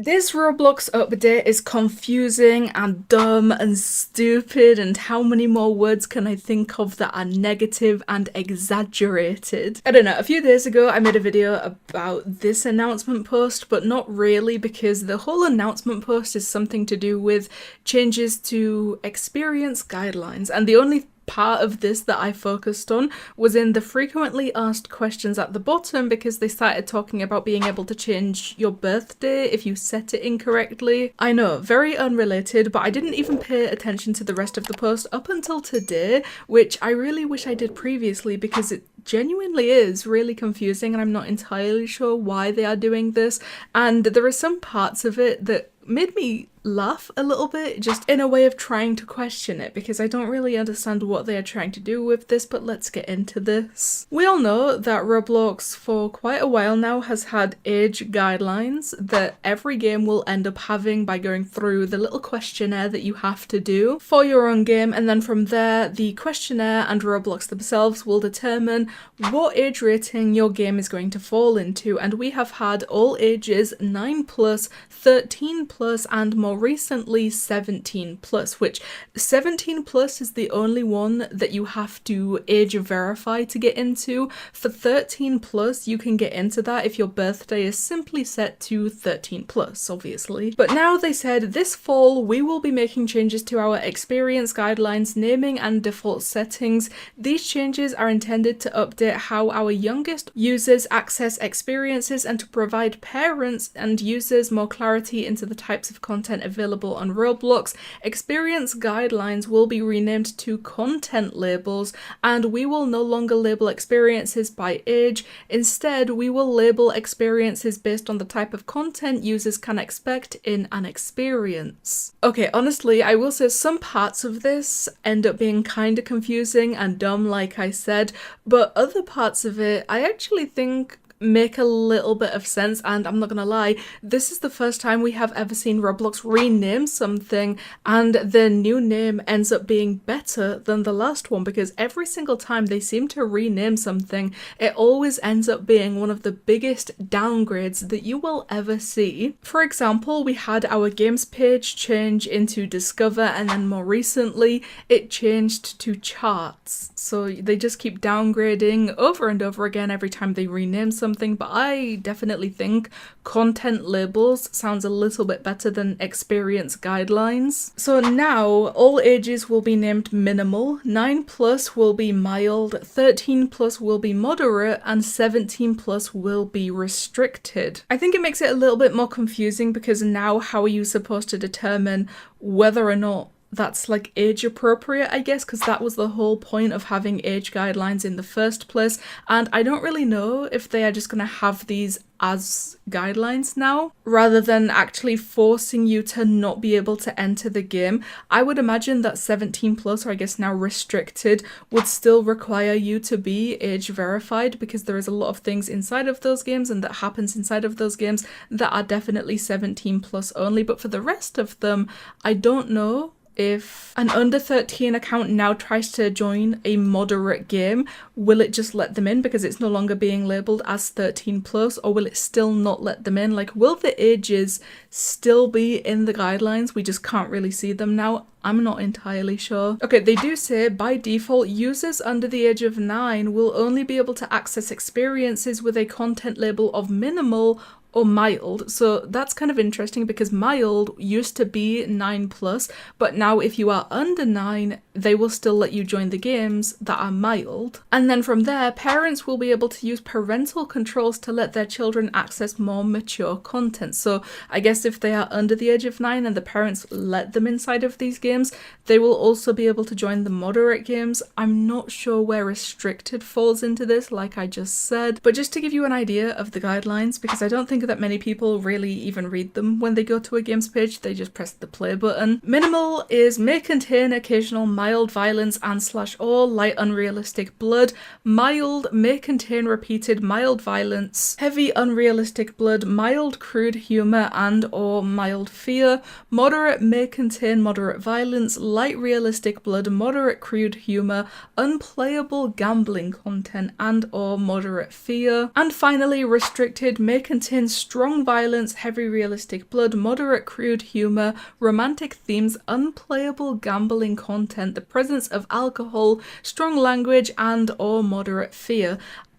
This Roblox update is confusing and dumb and stupid, and how many more words can I think of that are negative and exaggerated? I don't know, a few days ago I made a video about this announcement post, but not really, because the whole announcement post is something to do with changes to experience guidelines, and the only part of this that I focused on was in the frequently asked questions at the bottom, because they started talking about being able to change your birthday if you set it incorrectly. I know, very unrelated, but I didn't even pay attention to the rest of the post up until today, which I really wish I did previously, because it genuinely is really confusing and I'm not entirely sure why they are doing this, and there are some parts of it that made me laugh a little bit, just in a way of trying to question it, because I don't really understand what they are trying to do with this, but let's get into this. We all know that Roblox for quite a while now has had age guidelines that every game will end up having by going through the little questionnaire that you have to do for your own game, and then from there the questionnaire and Roblox themselves will determine what age rating your game is going to fall into, and we have had all ages 9+, 13+, and more recently 17+, which 17+ is the only one that you have to age verify to get into. For 13+, you can get into that if your birthday is simply set to 13+, obviously. But now they said this fall we will be making changes to our experience guidelines, naming and default settings. These changes are intended to update how our youngest users access experiences and to provide parents and users more clarity into the types of content available on Roblox. Experience guidelines will be renamed to content labels, and we will no longer label experiences by age. Instead, we will label experiences based on the type of content users can expect in an experience. Okay, honestly, I will say some parts of this end up being kind of confusing and dumb, like I said, but other parts of it I actually think make a little bit of sense, and I'm not gonna lie, this is the first time we have ever seen Roblox rename something and the new name ends up being better than the last one, because every single time they seem to rename something, it always ends up being one of the biggest downgrades that you will ever see. For example, we had our games page change into Discover, and then more recently it changed to Charts. So they just keep downgrading over and over again every time they rename something, but I definitely think content labels sounds a little bit better than experience guidelines. So now all ages will be named minimal, 9+ will be mild, 13+ will be moderate, and 17+ will be restricted. I think it makes it a little bit more confusing, because now how are you supposed to determine whether or not that's like age appropriate, I guess, because that was the whole point of having age guidelines in the first place, and I don't really know if they are just gonna have these as guidelines now, rather than actually forcing you to not be able to enter the game. I would imagine that 17+, or I guess now restricted, would still require you to be age verified, because there is a lot of things inside of those games and that happens inside of those games that are definitely 17+ only, but for the rest of them, I don't know if an under 13 account now tries to join a moderate game, will it just let them in because it's no longer being labelled as 13+, or will it still not let them in? Like, will the ages still be in the guidelines? We just can't really see them now. I'm not entirely sure. Okay, they do say by default users under the age of 9 will only be able to access experiences with a content label of minimal or mild. So that's kind of interesting, because mild used to be 9+, but now if you are under 9, they will still let you join the games that are mild. And then from there, parents will be able to use parental controls to let their children access more mature content. So I guess if they are under the age of 9 and the parents let them inside of these games, they will also be able to join the moderate games. I'm not sure where restricted falls into this, like I just said, but just to give you an idea of the guidelines, because I don't think that many people really even read them when they go to a games page, they just press the play button. Minimal is may contain occasional mild violence and /or light unrealistic blood. Mild may contain repeated mild violence, heavy unrealistic blood, mild crude humor and or mild fear. Moderate may contain moderate violence, light realistic blood, moderate crude humor, unplayable gambling content and or moderate fear. And finally, restricted may contain contains strong violence, heavy realistic blood, moderate crude humor, romantic themes, unplayable gambling content, the presence of alcohol, strong language, and or moderate fear.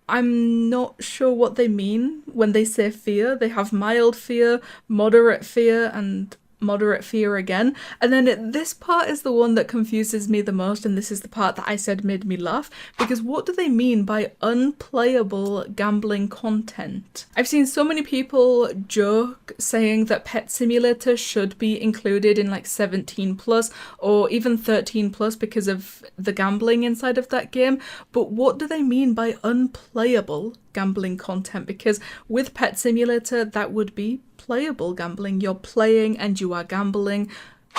I'm not sure what they mean when they say fear. They have mild fear, moderate fear, and moderate fear again. And then this part is the one that confuses me the most, and this is the part that I said made me laugh, because what do they mean by unplayable gambling content? I've seen so many people joke saying that Pet Simulator should be included in like 17 plus or even 13 plus because of the gambling inside of that game, but what do they mean by unplayable gambling content? Because with Pet Simulator that would be playable gambling. You're playing and you are gambling.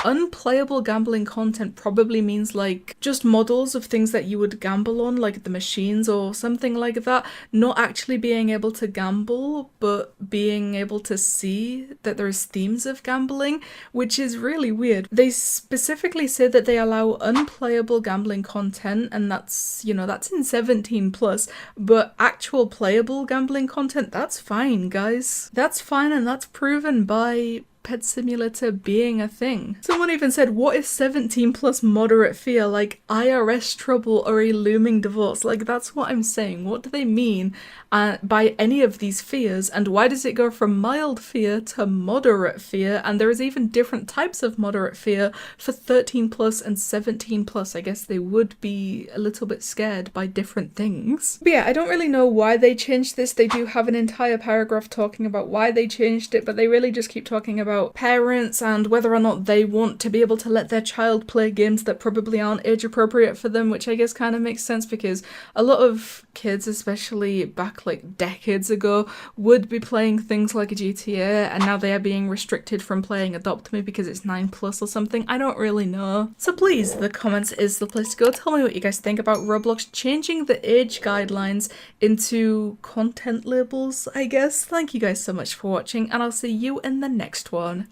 Unplayable gambling content probably means like just models of things that you would gamble on, like the machines or something like that, not actually being able to gamble, but being able to see that there's themes of gambling, which is really weird. They specifically say that they allow unplayable gambling content, and that's, you know, that's in 17 plus, but actual playable gambling content, that's fine, guys. That's fine, and that's proven by Pet Simulator being a thing. Someone even said, what is 17 plus moderate fear? Like IRS trouble or a looming divorce? Like, that's what I'm saying. What do they mean by any of these fears, and why does it go from mild fear to moderate fear? And there is even different types of moderate fear for 13 plus and 17 plus. I guess they would be a little bit scared by different things. But yeah, I don't really know why they changed this. They do have an entire paragraph talking about why they changed it, but they really just keep talking about parents and whether or not they want to be able to let their child play games that probably aren't age appropriate for them, which I guess kind of makes sense because a lot of kids, especially back like decades ago, would be playing things like GTA, and now they are being restricted from playing Adopt Me because it's 9 plus or something. I don't really know. So please, the comments is the place to go. Tell me what you guys think about Roblox changing the age guidelines into content labels, I guess. Thank you guys so much for watching, and I'll see you in the next one.